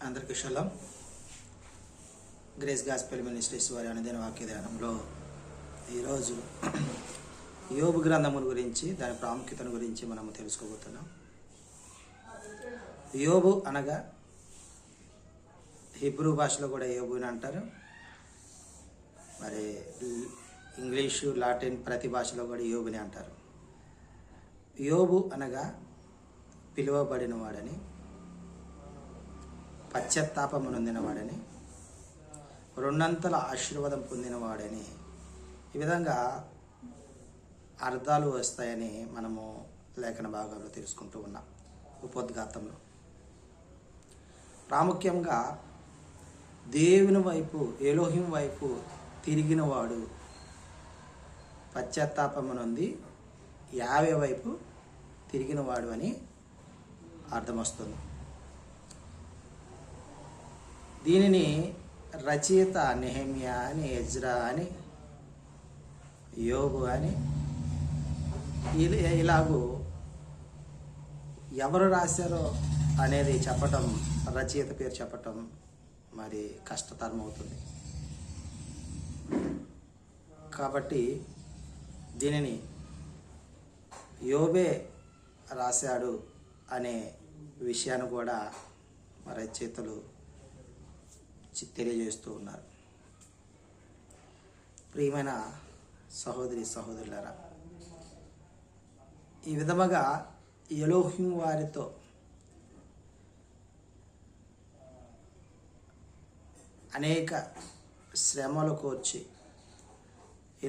అందరికీ షలాం. Grace gospel ministries వారి అనుదిన వాక్య ధ్యానంలో ఈరోజు యోబు గ్రంథముల గురించి, దాని ప్రాముఖ్యతను గురించి మనము తెలుసుకోబోతున్నాం. యోబు అనగా హిబ్రూ భాషలో కూడా యోబు అని అంటారు. మరి ఇంగ్లీషు, లాటిన్ ప్రతి భాషలో కూడా యోబుని అంటారు. యోబు అనగా పిలువబడిన వాడని, పశ్చాత్తాపము నొందినవాడని, రెండంతల ఆశీర్వాదం పొందినవాడని, ఈ విధంగా అర్థాలు వస్తాయని మనము లేఖన భాగాల్లో తెలుసుకుంటూ ఉన్నాం. ఉపోద్ఘాతంలో ప్రాముఖ్యంగా దేవుని వైపు, ఎలోహిం వైపు తిరిగినవాడు పశ్చాత్తాపము నొంది యావే వైపు తిరిగినవాడు అని అర్థం వస్తుంది. దీనిని రచయిత నెహెమ్యా అని, ఎజ్రా అని, యోబు అని ఇలాగూ ఎవరు రాశారో అనేది చెప్పటం, రచయిత పేరు చెప్పటం మరి కష్టతరం అవుతుంది. కాబట్టి దీనిని యోబే రాశాడు అనే విషయాన్ని కూడా రచయితలు తెలియజేస్తూ ఉన్నారు. ప్రియమైన సహోదరి సహోదరులారా, ఈ విధముగా ఎలోహిం వారితో అనేక శ్రమలు కోర్చి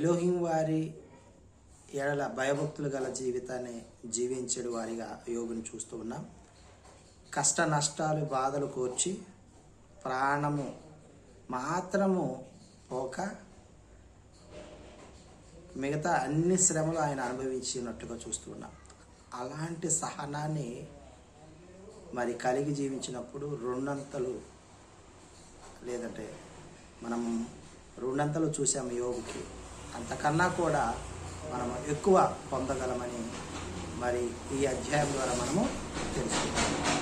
ఎలోహిం వారి ఎడల భయభక్తులు గల జీవితాన్ని జీవించే వారిగా యోగుని చూస్తూ ఉన్నాం. కష్ట నష్టాలు, బాధలు కోర్చి ప్రాణము మాత్రము పోక మిగతా అన్ని శ్రమలు ఆయన అనుభవించినట్లుగా చూస్తూ ఉన్నాం. అలాంటి సహనాన్ని మరి కలిగి జీవించినప్పుడు రెండంతలు, లేదంటే మనం రెండంతలు చూసాము యోగుకి, అంతకన్నా కూడా మనము ఎక్కువ పొందగలమని మరి ఈ అధ్యాయం ద్వారా మనము తెలుసుకుంటాము.